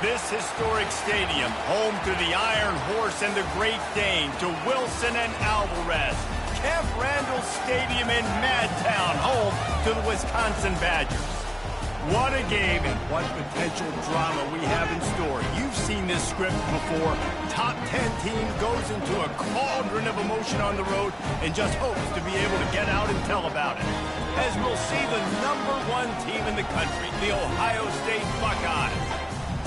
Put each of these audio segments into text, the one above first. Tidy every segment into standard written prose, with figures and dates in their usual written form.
This historic stadium, home to the Iron Horse and the Great Dane, to Wilson and Alvarez. Camp Randall Stadium in Madtown, home to the Wisconsin Badgers. What a game and what potential drama we have in store. You've seen this script before. Top 10 team goes into a cauldron of emotion on the road and just hopes to be able to get out and tell about it. As we'll see the #1 team in the country, the Ohio State Buckeyes,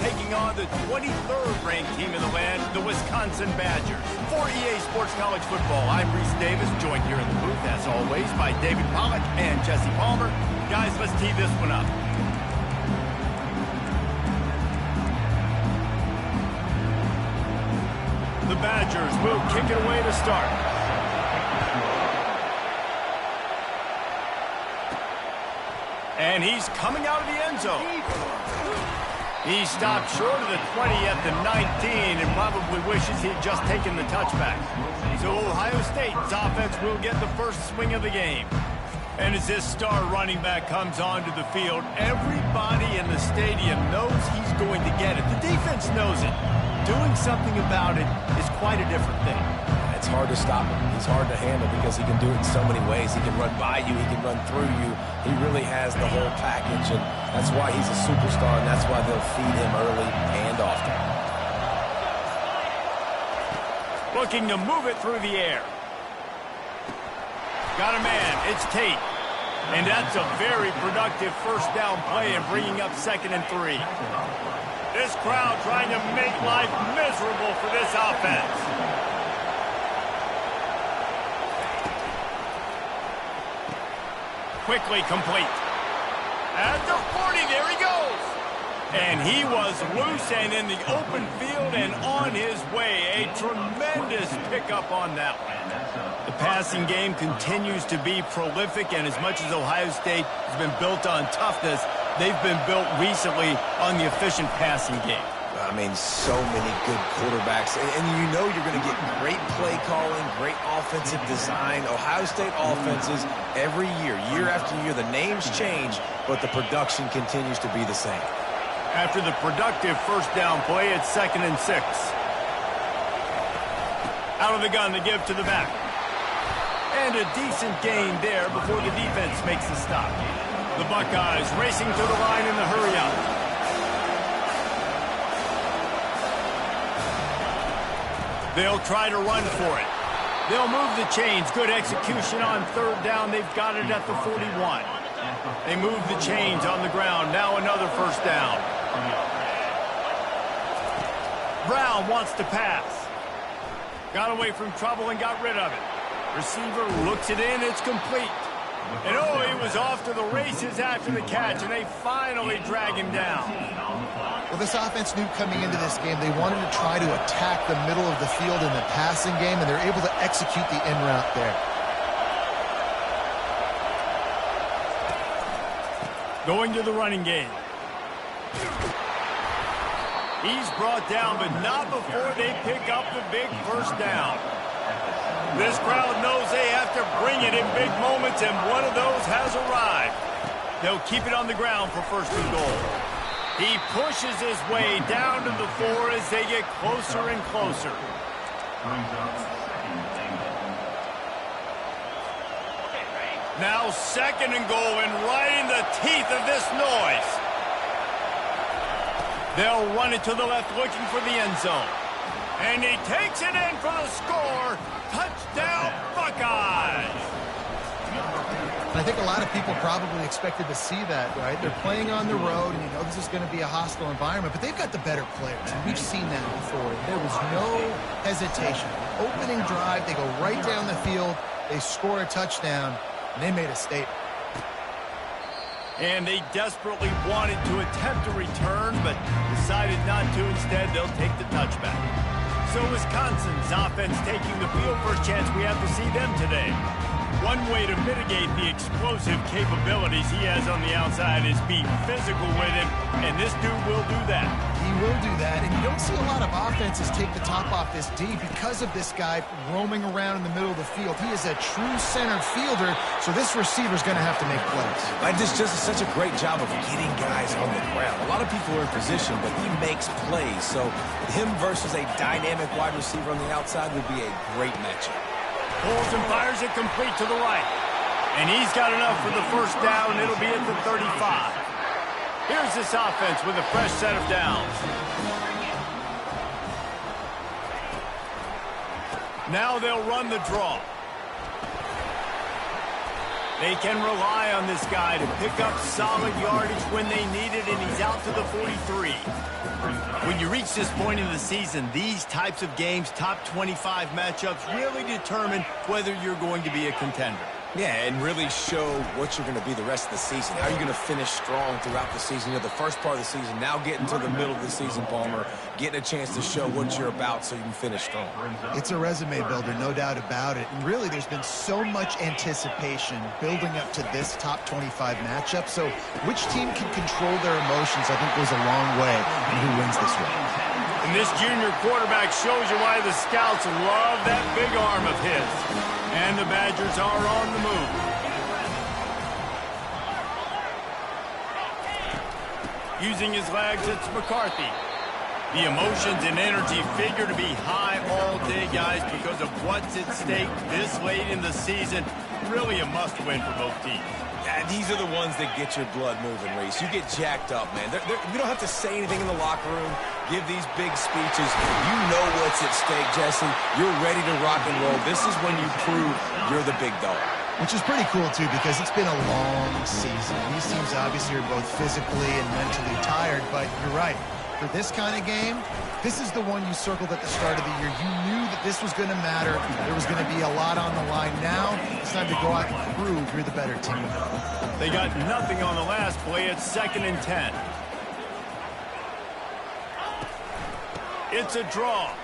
taking on the 23rd ranked team in the land, the Wisconsin Badgers. For EA Sports College Football, I'm Reese Davis, joined here in the booth, as always, by David Pollack and Jesse Palmer. Guys, let's tee this one up. The Badgers will kick it away to start. And he's coming out of the end zone. He stopped short of the 20 at the 19 and probably wishes he had just taken the touchback. So Ohio State's offense will get the first swing of the game. And as this star running back comes onto the field, everybody in the stadium knows he's going to get it. The defense knows it. Doing something about it is quite a different thing. It's hard to stop him. He's hard to handle because he can do it in so many ways. He can run by you. He can run through you. He really has the whole package, and that's why he's a superstar, and that's why they'll feed him early and often. Looking to move it through the air. Got a man. It's Tate. And that's a very productive first down play and bringing up 2nd and 3. This crowd trying to make life miserable for this offense. Quickly complete. At the 40, there he goes. And he was loose and in the open field and on his way. A tremendous pickup on that one. The passing game continues to be prolific, and as much as Ohio State has been built on toughness, they've been built recently on the efficient passing game. I mean, so many good quarterbacks. And you know you're going to get great play calling, great offensive design. Ohio State offenses every year, year after year, the names change, but the production continues to be the same. After the productive first down play, it's 2nd and 6. Out of the gun to give to the back. And a decent gain there before the defense makes the stop. The Buckeyes racing to the line in the hurry-up. They'll try to run for it. They'll move the chains. Good execution on 3rd down. They've got it at the 41. They move the chains on the ground. Now another first down. Brown wants to pass. Got away from trouble and got rid of it. Receiver looks it in. It's complete. And oh, he was off to the races after the catch, and they finally drag him down. Well, this offense knew coming into this game they wanted to try to attack the middle of the field in the passing game, and they're able to execute the in route there. Going to the running game. He's brought down, but not before they pick up the big first down. This crowd knows they have to bring it in big moments, and one of those has arrived. They'll keep it on the ground for 1st and goal. He pushes his way down to the 4 as they get closer and closer. Now 2nd and goal, and right in the teeth of this noise. They'll run it to the left looking for the end zone. And he takes it in for the score. Touchdown, Buckeyes! I think a lot of people probably expected to see that, right? They're playing on the road, and you know this is going to be a hostile environment, but they've got the better players, and we've seen that before. There was no hesitation. Opening drive, they go right down the field, they score a touchdown, and they made a statement. And they desperately wanted to attempt a return, but decided not to. Instead, they'll take the touchback. So Wisconsin's offense taking the field. First chance we have to see them today. One way to mitigate the explosive capabilities he has on the outside is be physical with him, and this dude will do that. He will do that, and you don't see a lot of offenses take the top off this D because of this guy roaming around in the middle of the field. He is a true center fielder, so this receiver's going to have to make plays. And just does such a great job of getting guys on the ground. A lot of people are in position, but he makes plays, so him versus a dynamic wide receiver on the outside would be a great matchup. Pulls and fires it complete to the right. And he's got enough for the first down. It'll be at the 35. Here's this offense with a fresh set of downs. Now they'll run the draw. They can rely on this guy to pick up solid yardage when they need it, and he's out to the 43. When you reach this point in the season, these types of games, top 25 matchups, really determine whether you're going to be a contender. Yeah, and really show what you're going to be the rest of the season. How are you going to finish strong throughout the season? You know, the first part of the season, now getting to the middle of the season, Palmer, getting a chance to show what you're about so you can finish strong. It's a resume builder, no doubt about it. And really, there's been so much anticipation building up to this top 25 matchup. So which team can control their emotions, I think, goes a long way in who wins this one. And this junior quarterback shows you why the scouts love that big arm of his. And the Badgers are on the move. Using his legs, it's McCarthy. The emotions and energy figure to be high all day, guys, because of what's at stake this late in the season. Really a must-win for both teams. Yeah, these are the ones that get your blood moving, Reese. You get jacked up, man. We don't have to say anything in the locker room, give these big speeches. You know what's at stake, Jesse. You're ready to rock and roll. This is when you prove you're the big dog. Which is pretty cool, too, because it's been a long season. These teams obviously are both physically and mentally tired, but you're right. For this kind of game, this is the one you circled at the start of the year. You knew that this was going to matter. There was going to be a lot on the line. Now it's time to go out and prove you're the better team. They got nothing on the last play. It's 2nd and 10. It's a draw.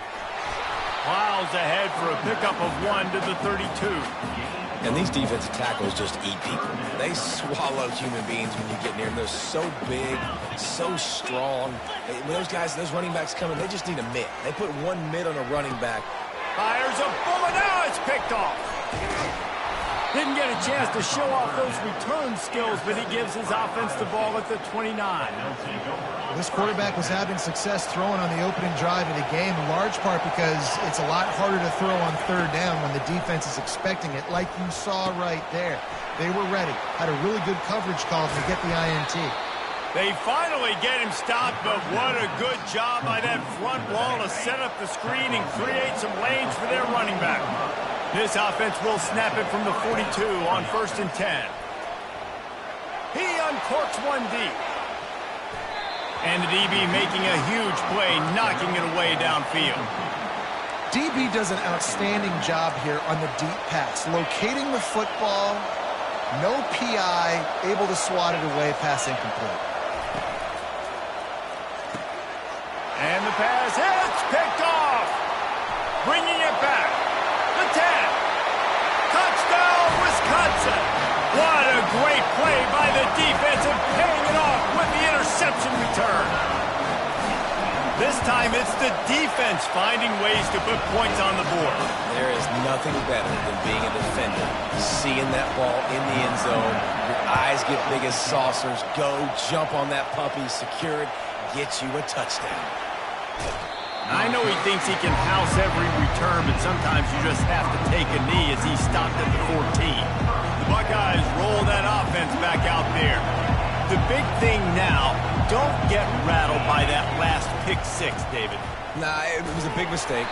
Plows ahead for a pickup of 1 to the 32. And these defensive tackles just eat people. They swallow human beings when you get near them. They're so big, so strong. When those guys, those running backs come in, they just need a mitt. They put one mitt on a running back. Fires a bullet. Now it's picked off. Didn't get a chance to show off those return skills, but he gives his offense the ball at the 29. This quarterback was having success throwing on the opening drive of the game, in large part because it's a lot harder to throw on 3rd down when the defense is expecting it, like you saw right there. They were ready, had a really good coverage call to get the INT. They finally get him stopped, but what a good job by that front wall to set up the screen and create some lanes for their running back. This offense will snap it from the 42 on 1st and 10. He uncorks one deep. And the DB making a huge play, knocking it away downfield. DB does an outstanding job here on the deep pass, locating the football, no PI, able to swat it away, pass incomplete. And the pass hits, picked off. Bringing it back. The 10. Touchdown, Wisconsin. What a great play by the defense and paying it off with the interception return. This time it's the defense finding ways to put points on the board. There is nothing better than being a defender, seeing that ball in the end zone. Your eyes get big as saucers. Go, jump on that puppy, secure it, get you a touchdown. I know he thinks he can house every return, but sometimes you just have to take a knee as he stopped at the 14. The Buckeyes roll that offense back out there. The big thing now, don't get rattled by that last pick 6, David. Nah, it was a big mistake.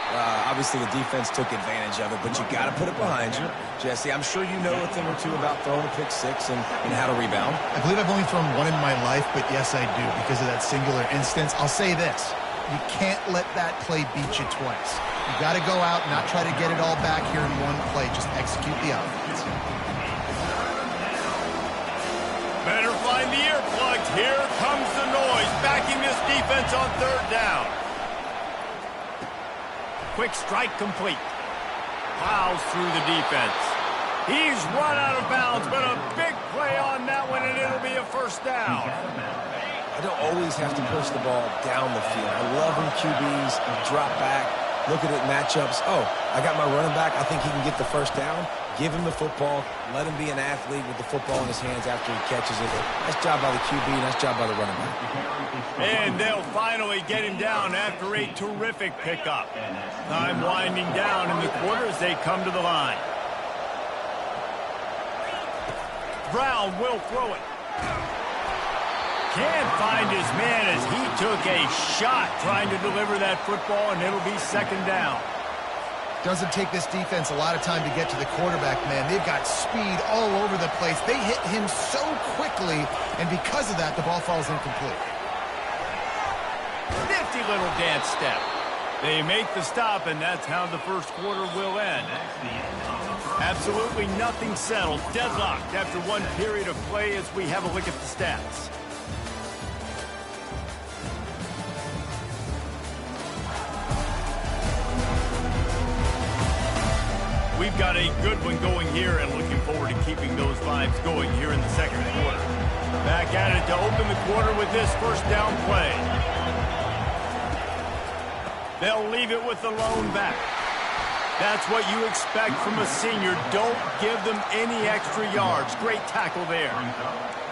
Obviously, the defense took advantage of it, but you got to put it behind you. Jesse, I'm sure you know a thing or two about throwing a pick 6 and how to rebound. I believe I've only thrown one in my life, but yes, I do, because of that singular instance. I'll say this. You can't let that play beat you twice. You got to go out and not try to get it all back here in one play. Just execute the offense. Better find the earplugs. Here comes the noise, backing this defense on 3rd down. Quick strike complete. Plows through the defense. He's run out of bounds, but a big play on that one, and it'll be a first down. I don't always have to push the ball down the field. I love when QBs drop back, look at it matchups. Oh, I got my running back. I think he can get the first down. Give him the football. Let him be an athlete with the football in his hands after he catches it. Nice job by the QB. Nice job by the running back. And they'll finally get him down after a terrific pickup. Time winding down in the quarter as they come to the line. Brown will throw it. Can't find his man as he took a shot trying to deliver that football, and it'll be second down. Doesn't take this defense a lot of time to get to the quarterback, man. They've got speed all over the place. They hit him so quickly, and because of that, the ball falls incomplete. Nifty little dance step. They make the stop, and that's how the first quarter will end. Absolutely nothing settled. Deadlocked after one period of play as we have a look at the stats. We've got a good one going here and looking forward to keeping those vibes going here in the second quarter. Back at it to open the quarter with this first down play. They'll leave it with the lone back. That's what you expect from a senior. Don't give them any extra yards. Great tackle there.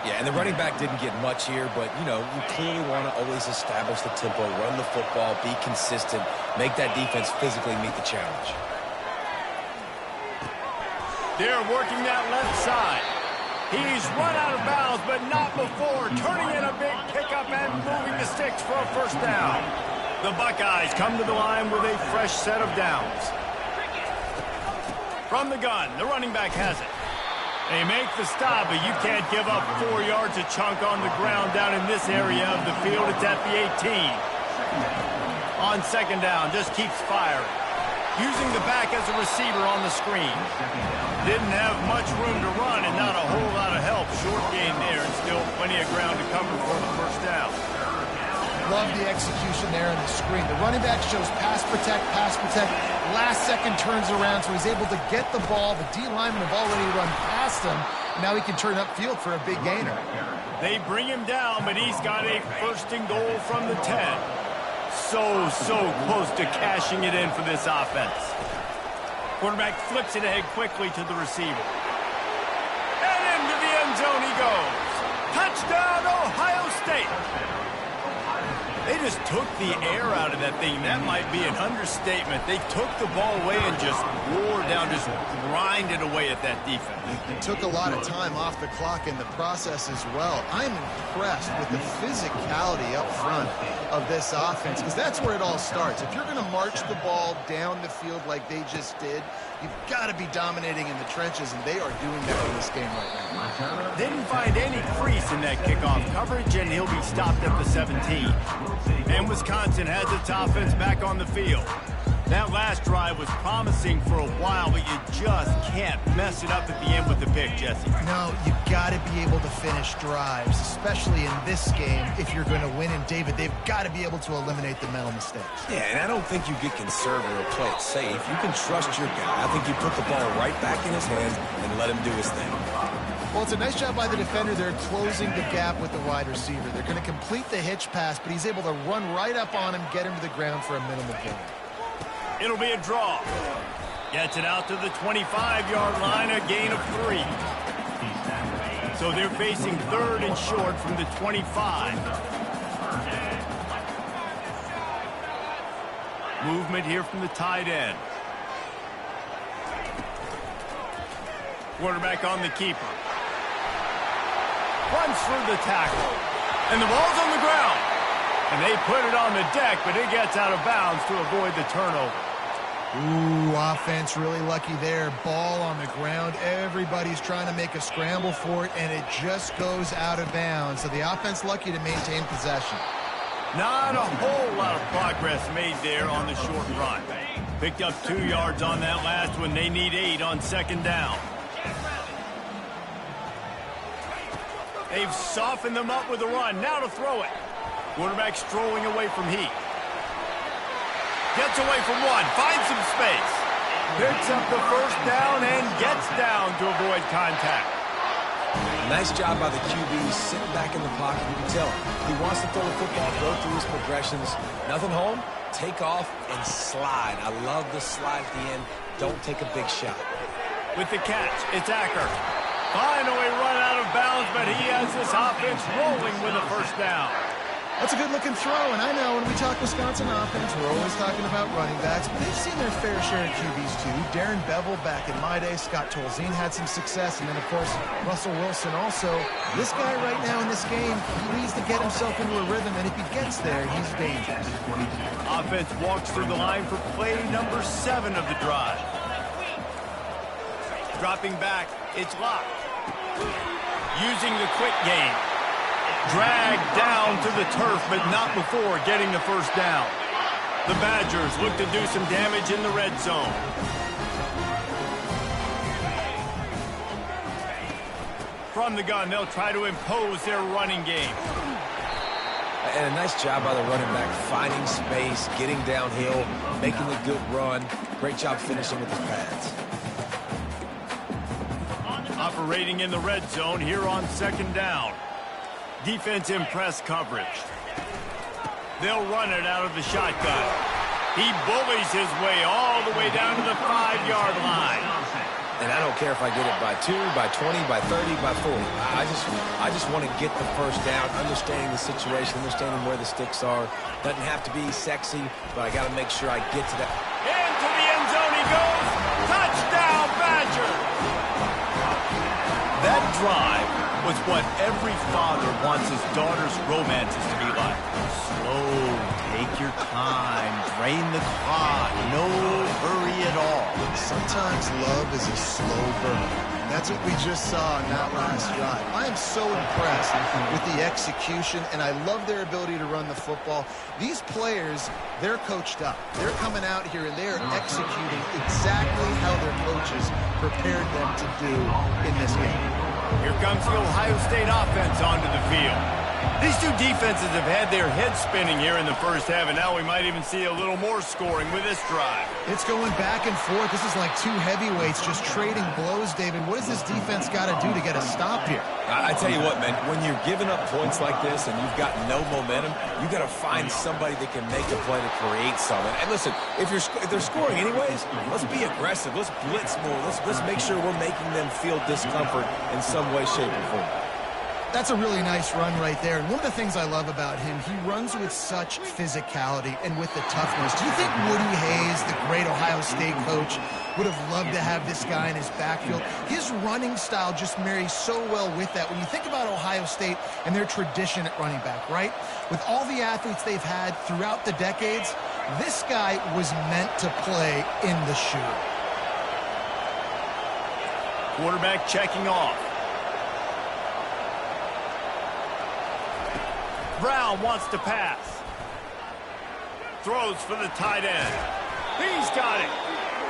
Yeah, and the running back didn't get much here, but, you know, you clearly want to always establish the tempo, run the football, be consistent, make that defense physically meet the challenge. They're working that left side. He's run out of bounds, but not before. Turning in a big pickup and moving the sticks for a first down. The Buckeyes come to the line with a fresh set of downs. From the gun, the running back has it. They make the stop, but you can't give up 4 yards a chunk on the ground down in this area of the field. It's at the 18. On second down, just keeps firing. Using the back as a receiver on the screen. Didn't have much room to run and not a whole lot of help. Short gain there and still plenty of ground to cover for the first down. Love the execution there on the screen. The running back shows pass protect, last second turns around, so he's able to get the ball. The D linemen have already run past him, and now he can turn upfield for a big gainer. They bring him down, but he's got a first and goal from the 10. So close to cashing it in for this offense. Quarterback flips it ahead quickly to the receiver. And into the end zone he goes. Touchdown, Ohio State. They just took the air out of that thing. That might be an understatement. They took the ball away and just wore down, just grinded away at that defense. It took a lot of time off the clock in the process as well. I'm impressed with the physicality up front of this offense, because that's where it all starts. If you're going to march the ball down the field like they just did, you've got to be dominating in the trenches, and they are doing that in this game right now. Didn't find any crease in that kickoff coverage, and he'll be stopped at the 17. And Wisconsin has its offense back on the field. That last drive was promising for a while, but you just can't mess it up at the end with the pick, Jesse. No, you've got to be able to finish drives, especially in this game. If you're going to win, and David, they've got to be able to eliminate the mental mistakes. Yeah, and I don't think you get conservative or play it safe. You can trust your guy. I think you put the ball right back in his hands and let him do his thing. Well, it's a nice job by the defender. They're closing the gap with the wide receiver. They're going to complete the hitch pass, but he's able to run right up on him, get him to the ground for a minimal gain. It'll be a draw. Gets it out to the 25-yard line, a gain of 3. So they're facing third and short from the 25. Movement here from the tight end. Quarterback on the keeper. Runs through the tackle. And the ball's on the ground. And they put it on the deck, but it gets out of bounds to avoid the turnover. Ooh, offense really lucky there. Ball on the ground. Everybody's trying to make a scramble for it, and it just goes out of bounds. So the offense lucky to maintain possession. Not a whole lot of progress made there on the short run. Picked up 2 yards on that last one. They need 8 on second down. They've softened them up with a run. Now to throw it. Quarterback strolling away from Heat. Gets away from one. Finds some space. Picks up the first down and gets down to avoid contact. Nice job by the QB, sitting back in the pocket. You can tell he wants to throw the football, go through his progressions. Nothing home, take off and slide. I love the slide at the end. Don't take a big shot. With the catch, it's Acker. Finally run out of bounds, but he has this offense rolling with a first down. That's a good-looking throw, and I know when we talk Wisconsin offense, we're always talking about running backs, but they've seen their fair share of QBs too. Darren Bevel back in my day, Scott Tolzien had some success, and then, of course, Russell Wilson also. This guy right now in this game, he needs to get himself into a rhythm, and if he gets there, he's dangerous. Offense walks through the line for play number 7 of the drive. Dropping back, it's Locke. Using the quick game. Dragged down to the turf, but not before getting the first down. The Badgers look to do some damage in the red zone. From the gun, they'll try to impose their running game. And a nice job by the running back, finding space, getting downhill, making a good run. Great job finishing with his pads. Operating in the red zone here on second down. Defense in press coverage. They'll run it out of the shotgun. He bullies his way all the way down to the 5-yard line. And I don't care if I get it by 2, by 20, by 30, by 40. I just want to get the first down, understanding the situation, understanding where the sticks are. Doesn't have to be sexy, but I got to make sure I get to that. Into the end zone he goes. Touchdown, Badgers! That drive was what every father wants his daughter's romances to be like. Slow, take your time, drain the clock, no hurry at all. Sometimes love is a slow burn. And that's what we just saw in that last drive. I am so impressed with the execution, and I love their ability to run the football. These players, they're coached up. They're coming out here, and they're executing exactly how their coaches prepared them to do in this game. Here comes the Ohio State offense onto the field. These two defenses have had their heads spinning here in the first half, and now we might even see a little more scoring with this drive. It's going back and forth. This is like two heavyweights just trading blows, David. What does this defense got to do to get a stop here? I tell you what, man, when you're giving up points like this and you've got no momentum, you got to find somebody that can make a play to create something. And listen, if they're scoring anyways, let's be aggressive. Let's blitz more. Let's make sure we're making them feel discomfort in some way, shape, or form. That's a really nice run right there. And one of the things I love about him, he runs with such physicality and with the toughness. Do you think Woody Hayes, the great Ohio State coach, would have loved to have this guy in his backfield? His running style just marries so well with that. When you think about Ohio State and their tradition at running back, right? With all the athletes they've had throughout the decades, this guy was meant to play in the shoe. Quarterback checking off. Brown wants to pass. Throws for the tight end. He's got it.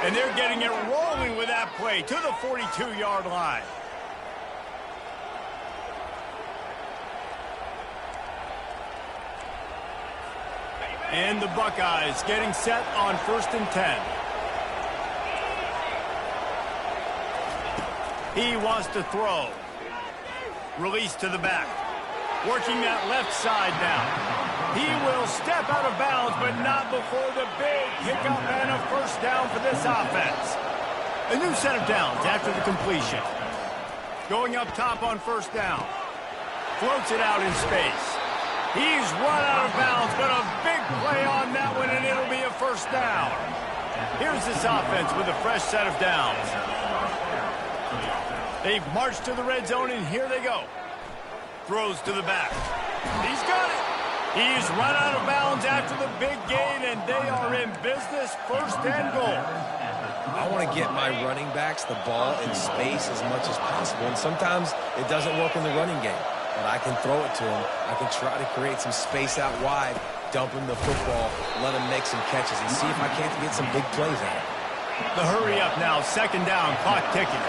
And they're getting it rolling with that play to the 42-yard line. And the Buckeyes getting set on 1st and 10. He wants to throw. Release to the back. Working that left side now. He will step out of bounds, but not before the big pickup and a first down for this offense. A new set of downs after the completion. Going up top on 1st down. Floats it out in space. He's run out of bounds, but a big play on that one, and it'll be a first down. Here's this offense with a fresh set of downs. They've marched to the red zone, and here they go. Throws to the back. He's got it. He's run out of bounds after the big gain, and they are in business, 1st and goal. I want to get my running backs the ball in space as much as possible, and sometimes it doesn't work in the running game, but I can throw it to them. I can try to create some space out wide, dump him the football, let him make some catches, and see if I can't get some big plays out of it. The hurry up now, 2nd down, clock ticking.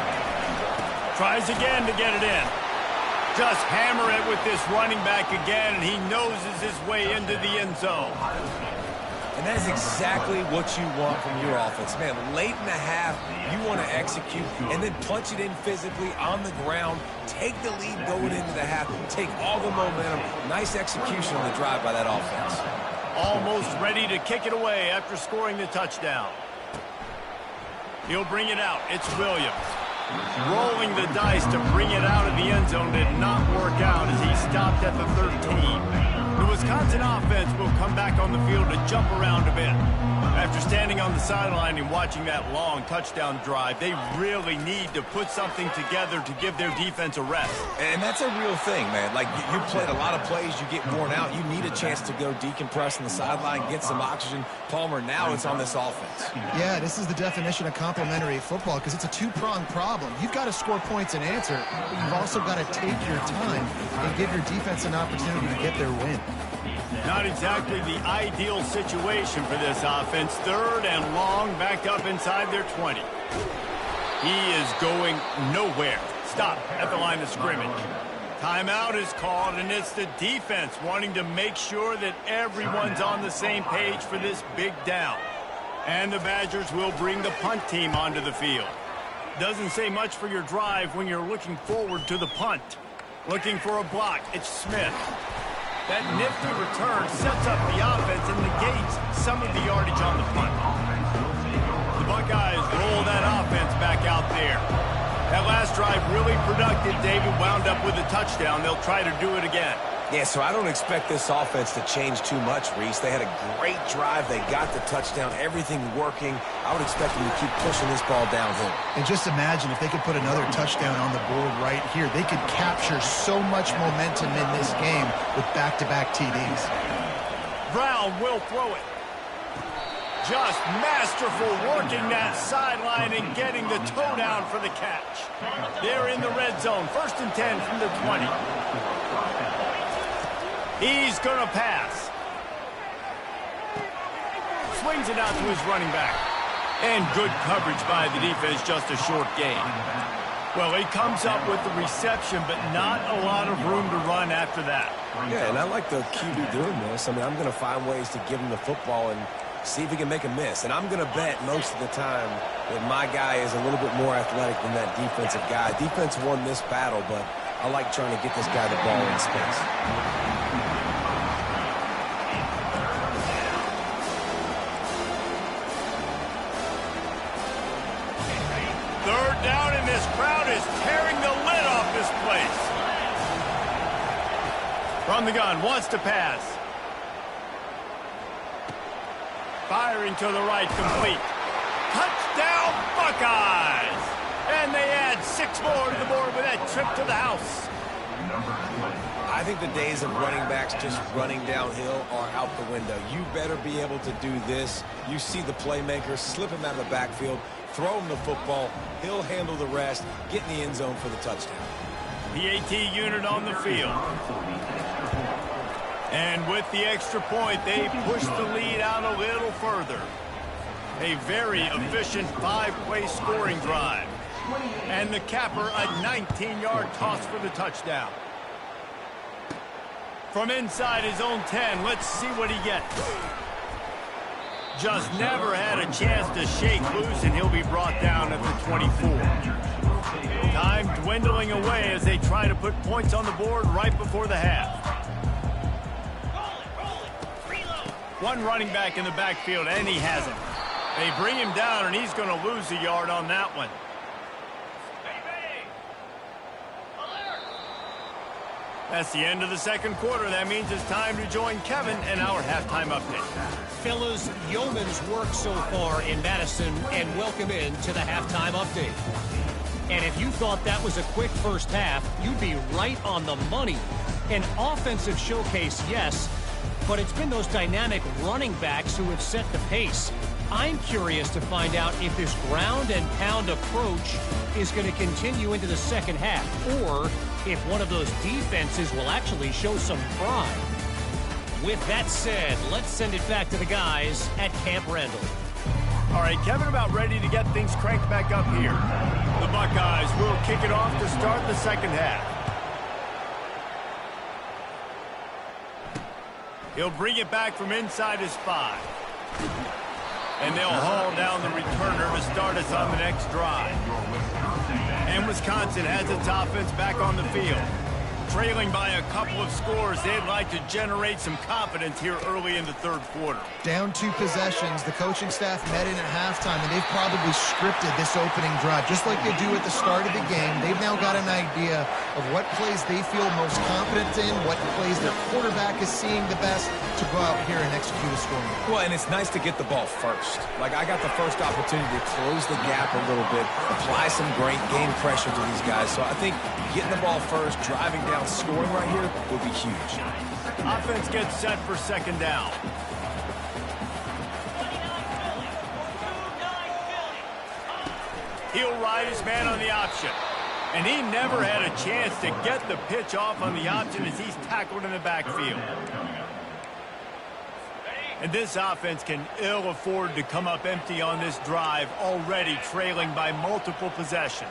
Tries again to get it in. Just hammer it with this running back again, and he noses his way into the end zone. And that is exactly what you want from your offense. Man, late in the half, you want to execute and then punch it in physically on the ground, take the lead going into the half, take all the momentum. Nice execution on the drive by that offense. Almost ready to kick it away after scoring the touchdown. He'll bring it out. It's Williams. Rolling the dice to bring it out of the end zone did not work out as he stopped at the 13. The Wisconsin offense will come back on the field to jump around a bit. After standing on the sideline and watching that long touchdown drive, they really need to put something together to give their defense a rest. And that's a real thing, man. Like, you played a lot of plays, you get worn out. You need a chance to go decompress on the sideline, get some oxygen. Palmer, now it's on this offense. Yeah, this is the definition of complementary football because it's a two-pronged problem. You've got to score points and answer, but you've also got to take your time and give your defense an opportunity to get their win. Not exactly the ideal situation for this offense. 3rd and long, backed up inside their 20. He is going nowhere. Stop at the line of scrimmage. Timeout is called, and it's the defense wanting to make sure that everyone's on the same page for this big down. And the Badgers will bring the punt team onto the field. Doesn't say much for your drive when you're looking forward to the punt. Looking for a block, it's Smith. That nifty return sets up the offense and negates some of the yardage on the punt. The Buckeyes roll that offense back out there. That last drive really productive. David wound up with a touchdown. They'll try to do it again. Yeah, so I don't expect this offense to change too much, Reese. They had a great drive. They got the touchdown. Everything working. I would expect them to keep pushing this ball downhill. And just imagine if they could put another touchdown on the board right here. They could capture so much momentum in this game with back-to-back TDs. Brown will throw it. Just masterful working that sideline and getting the toe down for the catch. They're in the red zone. 1st and 10 from the 20. He's going to pass. Swings it out to his running back. And good coverage by the defense, just a short gain. Well, he comes up with the reception, but not a lot of room to run after that. Yeah, and I like the QB doing this. I mean, I'm going to find ways to give him the football and see if he can make a miss. And I'm going to bet most of the time that my guy is a little bit more athletic than that defensive guy. Defense won this battle, but I like trying to get this guy the ball in space. 3rd down, and this crowd is tearing the lid off this place. From the gun, wants to pass. Firing to the right, complete. Touchdown, Buckeyes! And they add 6 more to the board with that trip to the house. I think the days of running backs just running downhill are out the window. You better be able to do this. You see the playmaker, slip him out of the backfield, throw him the football, he'll handle the rest, get in the end zone for the touchdown. PAT unit on the field. And with the extra point, they push the lead out a little further. A very efficient 5-play scoring drive. And the capper, a 19-yard toss for the touchdown. From inside his own 10, let's see what he gets. Just never had a chance to shake loose, and he'll be brought down at the 24. Time dwindling away as they try to put points on the board right before the half. One running back in the backfield, and he hasn't. They bring him down, and he's going to lose a yard on that one. That's the end of the 2nd quarter. That means it's time to join Kevin in our halftime update. Fellas, yeoman's work so far in Madison, and welcome in to the halftime update. And if you thought that was a quick first half, you'd be right on the money. An offensive showcase, yes, but it's been those dynamic running backs who have set the pace. I'm curious to find out if this ground and pound approach is going to continue into the second half, or if one of those defenses will actually show some pride. With that said, let's send it back to the guys at Camp Randall. All right, Kevin, about ready to get things cranked back up here. The Buckeyes will kick it off to start the second half. He'll bring it back from inside his 5. And they'll haul down the returner to start us on the next drive. And Wisconsin has its offense back on the field. Trailing by a couple of scores, they'd like to generate some confidence here early in the third quarter. Down 2 possessions, the coaching staff met in at halftime, and they've probably scripted this opening drive. Just like they do at the start of the game, they've now got an idea of what plays they feel most confident in, what plays their quarterback is seeing the best to go out here and execute a scoring. Well, and it's nice to get the ball first. Like, I got the first opportunity to close the gap a little bit, apply some great game pressure to these guys. So I think getting the ball first, driving down, scoring right here will be huge. Offense gets set for second down. He'll ride his man on the option. And he never had a chance to get the pitch off on the option as he's tackled in the backfield. And this offense can ill afford to come up empty on this drive, already trailing by multiple possessions.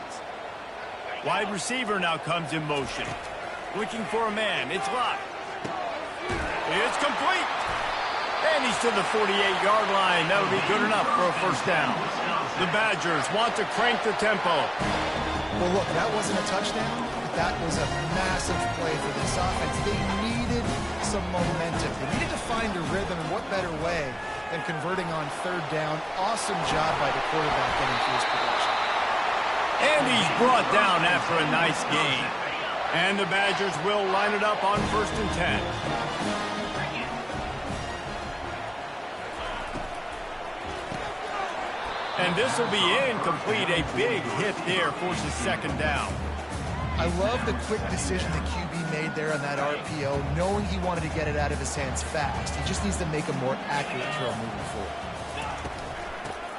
Wide receiver now comes in motion. Looking for a man. It's locked. It's complete. And he's to the 48-yard line. That'll be good enough for a first down. The Badgers want to crank the tempo. Well, look, that wasn't a touchdown, but that was a massive play for this offense. They needed some momentum. They needed to find a rhythm, and what better way than converting on third down. Awesome job by the quarterback getting through his production. And he's brought down after a nice gain. And the Badgers will line it up on 1st and 10. And this will be incomplete. A big hit there forces second down. I love the quick decision the QB made there on that RPO, knowing he wanted to get it out of his hands fast. He just needs to make a more accurate throw moving forward.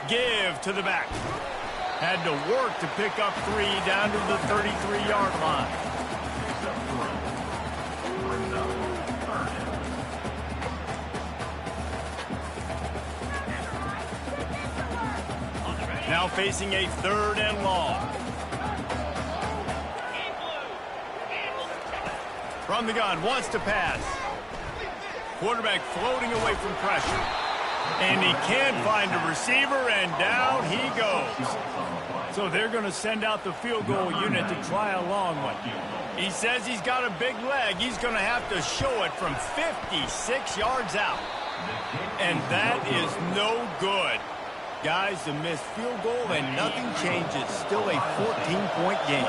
Give to the back. Had to work to pick up 3 down to the 33-yard line. Now facing a 3rd and long. From the gun, wants to pass. Quarterback floating away from pressure. And he can't find a receiver, and down he goes. So they're going to send out the field goal unit to try a long one. He says he's got a big leg. He's going to have to show it from 56 yards out. And that is no good. Guys, a missed field goal, and nothing changes. Still a 14-point game.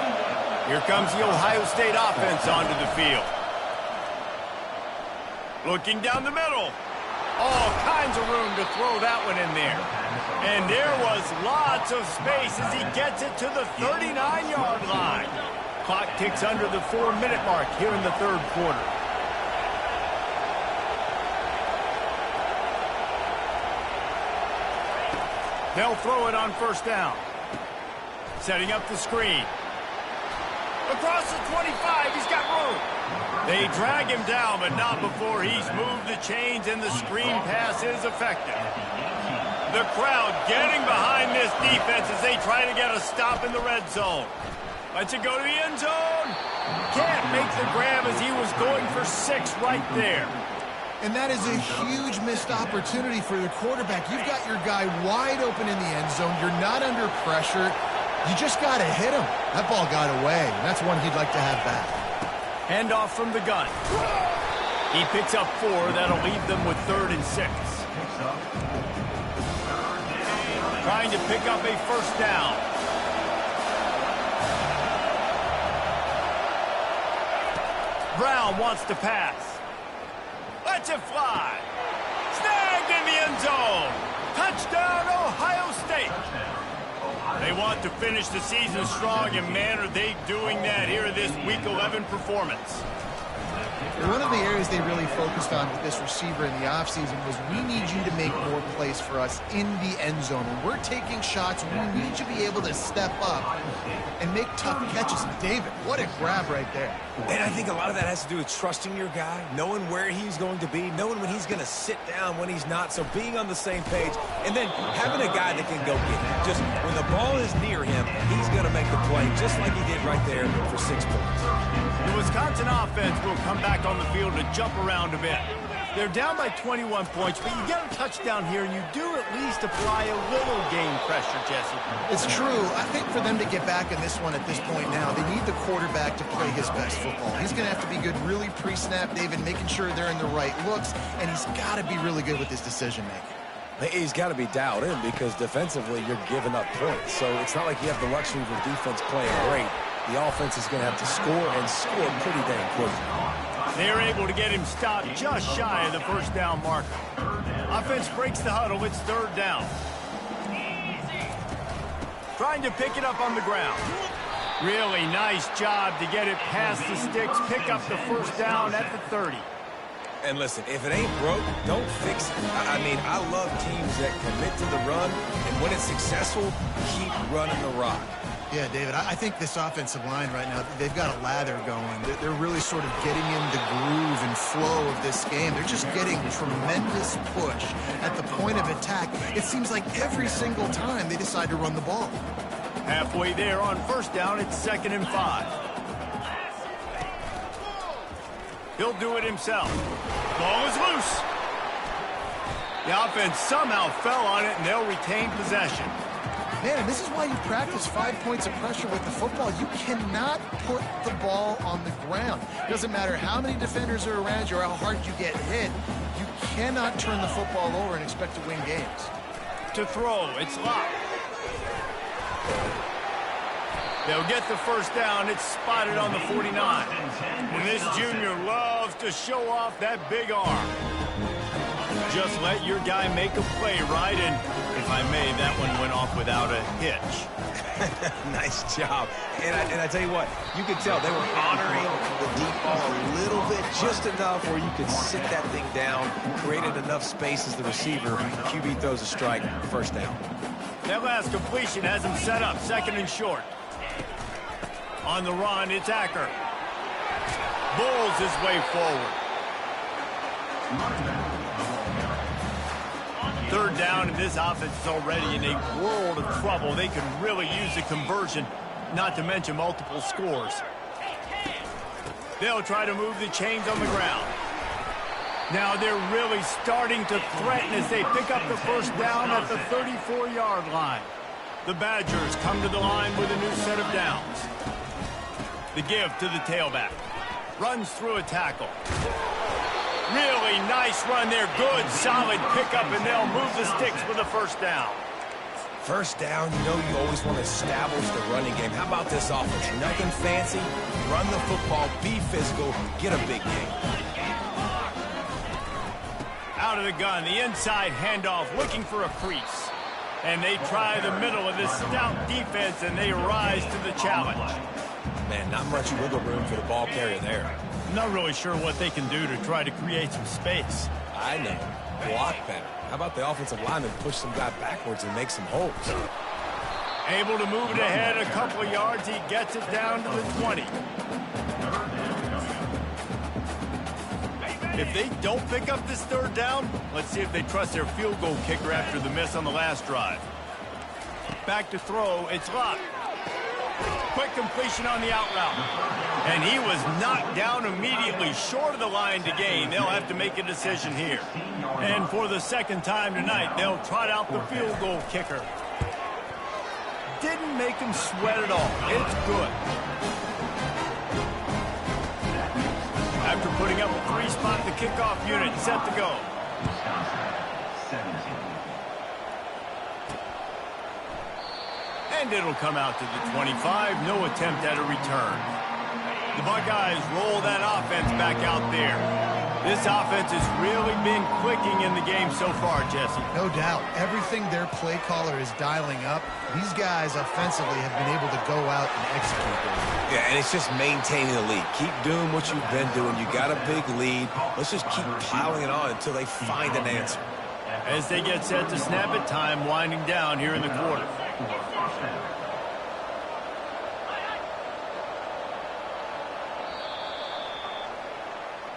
Here comes the Ohio State offense onto the field. Looking down the middle. All kinds of room to throw that one in there. And there was lots of space as he gets it to the 39-yard line. Clock ticks under the 4-minute mark here in the third quarter. They'll throw it on first down. Setting up the screen. Across the 25, he's got room. They drag him down, but not before he's moved the chains, and the screen pass is effective. The crowd getting behind this defense as they try to get a stop in the red zone. Lets it go to the end zone. Can't make the grab as he was going for 6 right there. And that is a huge missed opportunity for the quarterback. You've got your guy wide open in the end zone. You're not under pressure. You just got to hit him. That ball got away. That's one he'd like to have back. Handoff from the gun. He picks up 4. That'll leave them with 3rd and 6. Trying to pick up a first down. Brown wants to pass. Lets it fly. Snagged in the end zone. Touchdown, Ohio State. They want to finish the season strong, and man, are they doing that here in this Week 11 performance. One of the areas they really focused on with this receiver in the offseason was we need you to make more plays for us in the end zone. When we're taking shots, we need you to be able to step up and make tough catches. David, what a grab right there. And I think a lot of that has to do with trusting your guy, knowing where he's going to be, knowing when he's going to sit down, when he's not, so being on the same page, and then having a guy that can go get it. Just when the ball is near him, he's going to make the play, just like he did right there for 6 points. The Wisconsin offense will come back on the field to jump around a bit. They're down by 21 points, but you get a touchdown here, and you do at least apply a little game pressure, Jesse. It's true. I think for them to get back in this one at this point now, they need the quarterback to play his best football. He's going to have to be good really pre-snap, David, making sure they're in the right looks, and he's got to be really good with his decision-making. He's got to be dialed in because defensively you're giving up points. So it's not like you have the luxury of your defense playing great. The offense is going to have to score and score pretty dang quickly. They're able to get him stopped just shy of the first down marker. Offense breaks the huddle. It's third down. Trying to pick it up on the ground. Really nice job to get it past the sticks, pick up the first down at the 30. And listen, if it ain't broke, don't fix it. I mean, I love teams that commit to the run, and when it's successful, keep running the rock. Yeah, David, I think this offensive line right now, they've got a lather going. They're really sort of getting in the groove and flow of this game. They're just getting tremendous push at the point of attack. It seems like every single time they decide to run the ball. Halfway there on first down, it's 2nd and 5. He'll do it himself. Ball is loose. The offense somehow fell on it, and they'll retain possession. Man, and this is why you practice 5 points of pressure with the football. You cannot put the ball on the ground. It doesn't matter how many defenders are around you or how hard you get hit. You cannot turn the football over and expect to win games. To throw, it's locked. They'll get the first down. It's spotted on the 49. And this junior loves to show off that big arm. Just let your guy make a play, right? And if I may, that one went off without a hitch. Nice job. And I tell you what, you could tell they were honoring the deep ball a little bit, just enough where you could sit that thing down, created enough space as the receiver. QB throws a strike, first down. That last completion has him set up, 2nd and short. On the run, it's Acker. Bulls his way forward. Third down, and this offense is already in a world of trouble. They could really use a conversion, not to mention multiple scores. They'll try to move the chains on the ground. Now they're really starting to threaten as they pick up the first down at the 34-yard line. The Badgers come to the line with a new set of downs. The give to the tailback. Runs through a tackle. Really nice run there. Good, solid pickup, and they'll move the sticks with a first down. First down, you know you always want to establish the running game. How about this offense? Nothing fancy. Run the football, be physical, get a big game. Out of the gun, the inside handoff, looking for a crease. And they try the middle of this stout defense, and they rise to the challenge. Man, not much wiggle room for the ball carrier there. Not really sure what they can do to try to create some space. I know. Block better. How about the offensive lineman push some guy backwards and make some holes? Able to move it ahead a couple of yards. He gets it down to the 20. If they don't pick up this third down, let's see if they trust their field goal kicker after the miss on the last drive. Back to throw. It's locked. Quick completion on the out route. And he was knocked down immediately short of the line to gain. They'll have to make a decision here. And for the second time tonight, they'll trot out the field goal kicker. Didn't make him sweat at all. It's good. After putting up a 3-spot, the kickoff unit set to go. And it'll come out to the 25. No attempt at a return. The Buckeyes roll that offense back out there. This offense has really been clicking in the game so far, Jesse. No doubt. Everything their play caller is dialing up, these guys offensively have been able to go out and execute them. Yeah, and it's just maintaining the lead. Keep doing what you've been doing. You got a big lead. Let's just keep piling it on until they find an answer. As they get set to snap it, time winding down here in the quarter.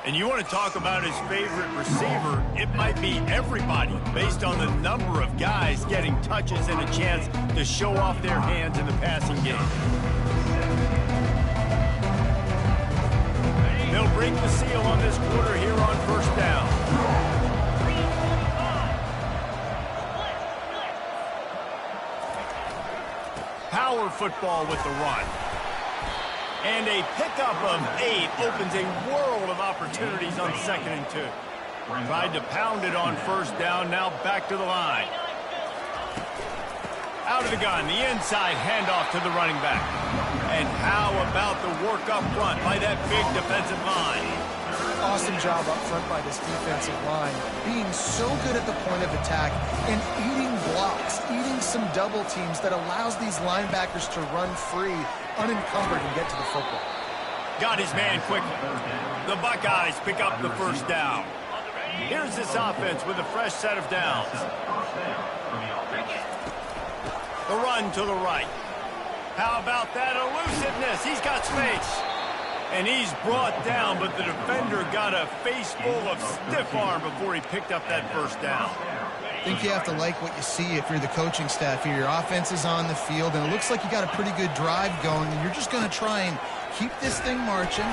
And you want to talk about his favorite receiver, it might be everybody based on the number of guys getting touches and a chance to show off their hands in the passing game. They'll bring break the seal on this quarter here on first down. Power football with the run. And a pickup of 8 opens a world of opportunities on 2nd and 2. Tried to pound it on first down, now back to the line. Out of the gun, the inside handoff to the running back. And how about the work up front by that big defensive line? Awesome job up front by this defensive line. Being so good at the point of attack and eating blocks, eating some double teams that allows these linebackers to run free, unencumbered, and get to the football. Got his man quickly. The Buckeyes pick up the first down. Here's this offense with a fresh set of downs. The run to the right. How about that elusiveness? He's got space. And he's brought down, but the defender got a face full of stiff arm before he picked up that first down. I think you have to like what you see if you're the coaching staff here. Your offense is on the field, and it looks like you got a pretty good drive going, and you're just going to try and keep this thing marching,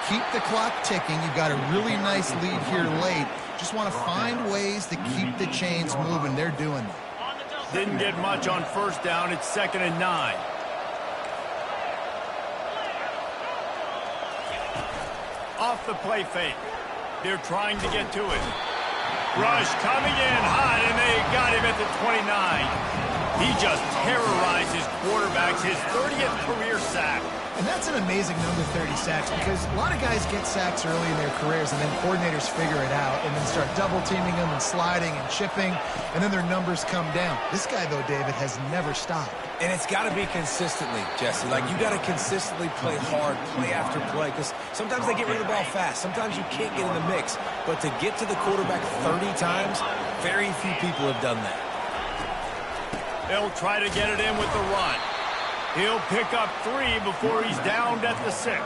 keep the clock ticking. You've got a really nice lead here late. Just want to find ways to keep the chains moving. They're doing that. Didn't get much on first down. It's 2nd and 9. Off the play fake. They're trying to get to it. Rush coming in hot, and they got him at the 29. He just terrorizes quarterbacks, his 30th career sack. And that's an amazing number, 30 sacks, because a lot of guys get sacks early in their careers, and then coordinators figure it out and then start double-teaming them and sliding and chipping, and then their numbers come down. This guy, though, David, has never stopped. And it's got to be consistently, Jesse. Like, you got to consistently play hard, play after play, because sometimes they get rid of the ball fast. Sometimes you can't get in the mix. But to get to the quarterback 30 times, very few people have done that. They'll try to get it in with the run. He'll pick up 3 before he's downed at the 6.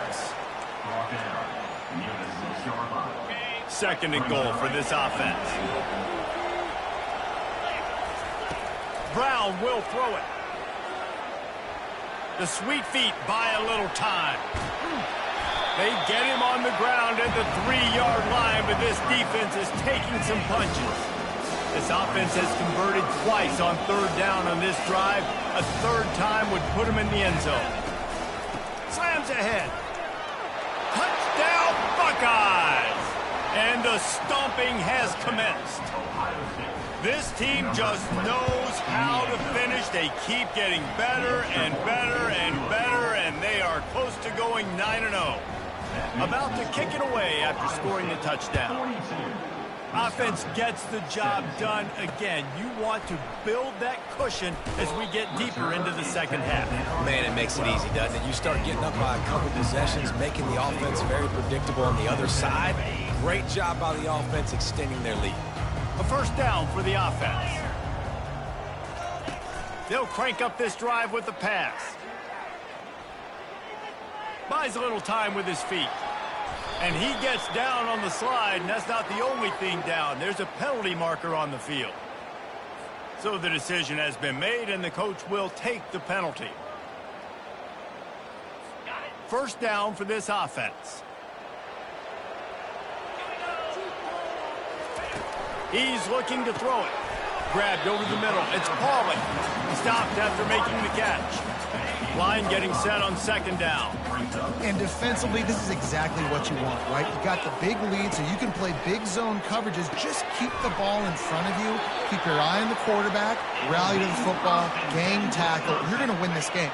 2nd and goal for this offense. Brown will throw it. The sweet feet buy a little time. They get him on the ground at the 3-yard line, but this defense is taking some punches. This offense has converted twice on 3rd down on this drive. A 3rd time would put him in the end zone. Slams ahead. Touchdown, Buckeyes! And the stomping has commenced. This team just knows how to finish. They keep getting better and better and better, and they are close to going 9-0. About to kick it away after scoring the touchdown. Offense gets the job done again. You want to build that cushion as we get deeper into the second half. Man, it makes it easy, doesn't it? You start getting up by a couple possessions, making the offense very predictable on the other side. Great job by the offense extending their lead. A first down for the offense. They'll crank up this drive with the pass. Buys a little time with his feet. And he gets down on the slide, and that's not the only thing down. There's a penalty marker on the field. So the decision has been made, and the coach will take the penalty. First down for this offense. He's looking to throw it. Grabbed over the middle. It's Pauling. Stopped after making the catch. Line getting set on 2nd down. And defensively, this is exactly what you want, right? You got the big lead, so you can play big zone coverages. Just keep the ball in front of you. Keep your eye on the quarterback. Rally to the football. Gang tackle. You're going to win this game.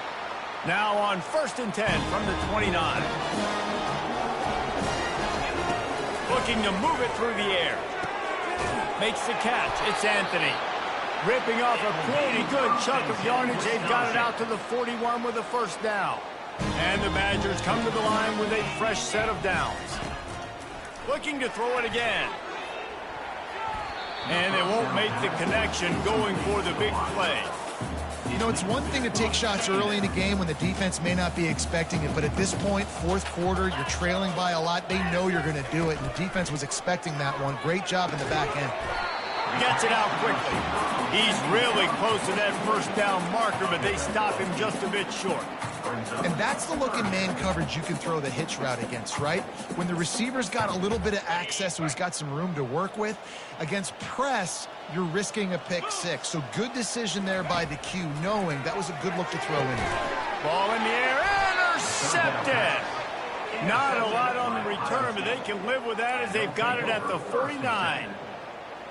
Now on 1st and 10 from the 29. Looking to move it through the air. Makes the catch. It's Anthony. Ripping off a pretty good chunk of yardage. They've got it out to the 41 with a first down. And the Badgers come to the line with a fresh set of downs. Looking to throw it again. And they won't make the connection going for the big play. You know, it's one thing to take shots early in a game when the defense may not be expecting it, but at this point, 4th quarter, you're trailing by a lot. They know you're going to do it, and the defense was expecting that one. Great job in the back end. Gets it out quickly. He's really close to that first down marker, but they stop him just a bit short. And that's the look in man coverage you can throw the hitch route against, right? When the receiver's got a little bit of access, so he's got some room to work with. Against press, you're risking a pick six. So good decision there by the Q, knowing that was a good look to throw in. Ball in the air, intercepted. Not a lot on the return, but they can live with that as they've got it at the 49.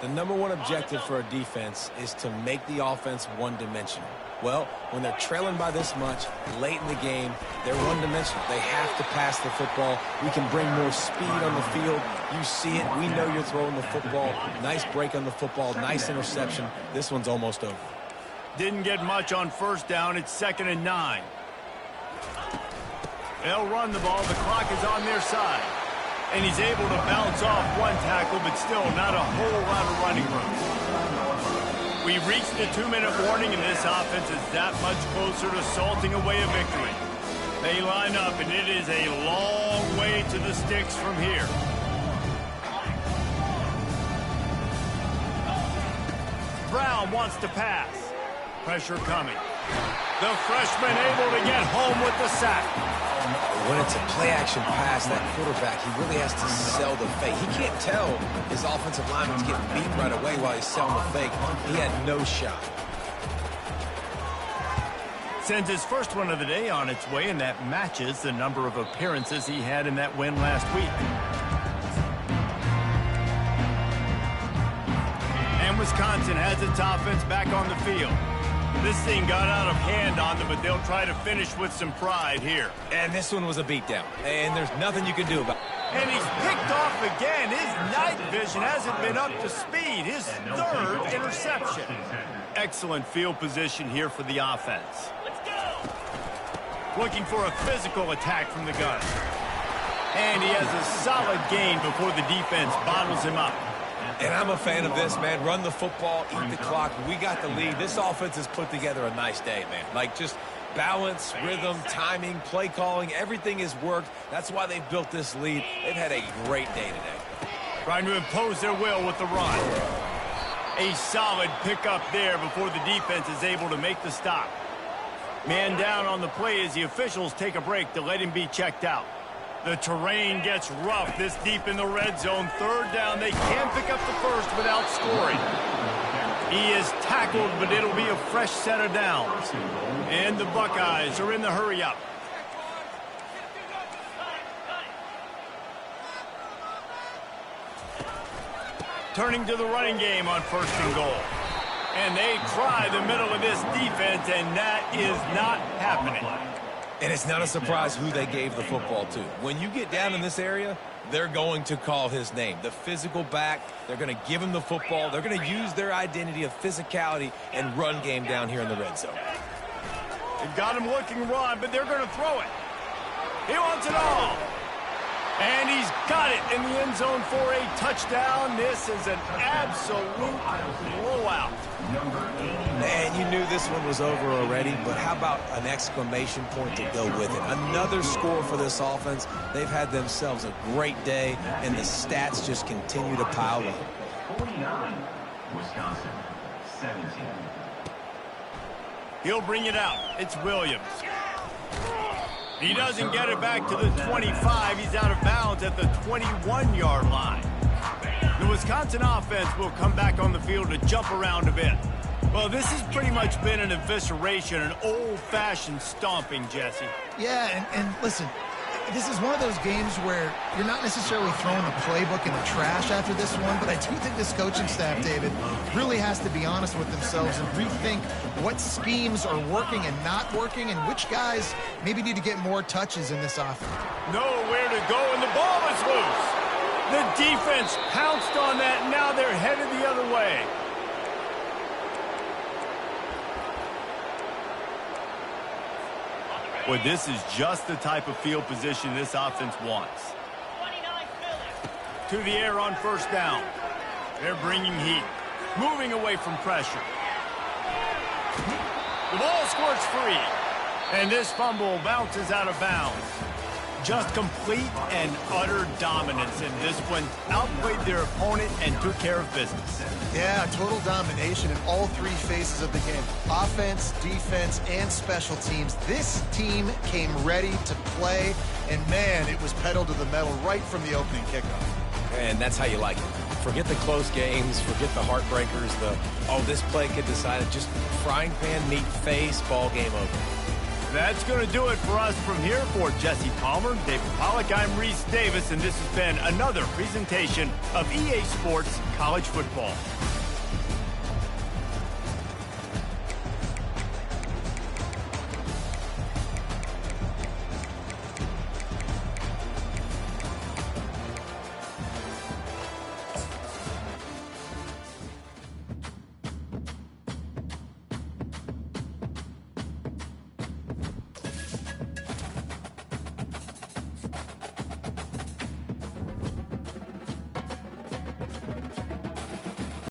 The number one objective for a defense is to make the offense one-dimensional. Well, when they're trailing by this much, late in the game, they're one-dimensional. They have to pass the football. We can bring more speed on the field. You see it. We know you're throwing the football. Nice break on the football. Nice interception. This one's almost over. Didn't get much on first down. It's 2nd and 9. They'll run the ball. The clock is on their side. And he's able to bounce off one tackle, but still not a whole lot of running room. We reached the 2-minute warning, and this offense is that much closer to salting away a victory. They line up, and it is a long way to the sticks from here. Brown wants to pass. Pressure coming. The freshman able to get home with the sack. When it's a play-action pass, that quarterback, he really has to sell the fake. He can't tell his offensive lineman's getting beat right away while he's selling the fake. He had no shot. Sends his first one of the day on its way, and that matches the number of appearances he had in that win last week. And Wisconsin has its offense back on the field. This thing got out of hand on them, but they'll try to finish with some pride here. And this one was a beatdown, and there's nothing you can do about it. And he's picked off again. His night vision hasn't been up to speed. His 3rd interception. Excellent field position here for the offense. Looking for a physical attack from the gun. And he has a solid gain before the defense bottles him up. And I'm a fan of this, man. Run the football, eat the clock. We got the lead. This offense has put together a nice day, man. Like, just balance, rhythm, timing, play calling, everything has worked. That's why they've built this lead. They've had a great day today. Trying to impose their will with the run. A solid pickup there before the defense is able to make the stop. Man down on the play as the officials take a break to let him be checked out. The terrain gets rough this deep in the red zone. 3rd down. They can pick up the first without scoring. He is tackled, but it'll be a fresh set of downs. And the Buckeyes are in the hurry-up. Turning to the running game on 1st and goal. And they try the middle of this defense, and that is not happening. And it's not a surprise who they gave the football to. When you get down in this area, they're going to call his name. The physical back, they're going to give him the football. They're going to use their identity of physicality and run game down here in the red zone. They've got him looking run, but they're going to throw it. He wants it all. And he's got it in the end zone for a touchdown. This is an absolute blowout. Man, you knew this one was over already, but how about an exclamation point to go with it? Another score for this offense. They've had themselves a great day, and the stats just continue to pile up. 49, Wisconsin, 17. He'll bring it out. It's Williams. He doesn't get it back to the 25. He's out of bounds at the 21-yard line. The Wisconsin offense will come back on the field to jump around a bit. Well, this has pretty much been an evisceration, an old-fashioned stomping, Jesse. Yeah, and listen, this is one of those games where you're not necessarily throwing the playbook in the trash after this one, but I do think this coaching staff, David, really has to be honest with themselves and rethink what schemes are working and not working and which guys maybe need to get more touches in this offense. Nowhere to go, and the ball is loose. The defense pounced on that, and now they're headed the other way. Well, this is just the type of field position this offense wants. To the air on 1st down. They're bringing heat. Moving away from pressure. The ball squirts free. And this fumble bounces out of bounds. Just complete and utter dominance in this one. Outplayed their opponent and took care of business. Yeah, total domination in all three phases of the game. Offense, defense, and special teams. This team came ready to play, and man, it was pedal to the metal right from the opening kickoff. And that's how you like it. Forget the close games, forget the heartbreakers, this play could decide it. Just frying pan, meat face, ball game over. That's going to do it for us from here. For Jesse Palmer, David Pollack, I'm Reese Davis, and this has been another presentation of EA Sports College Football.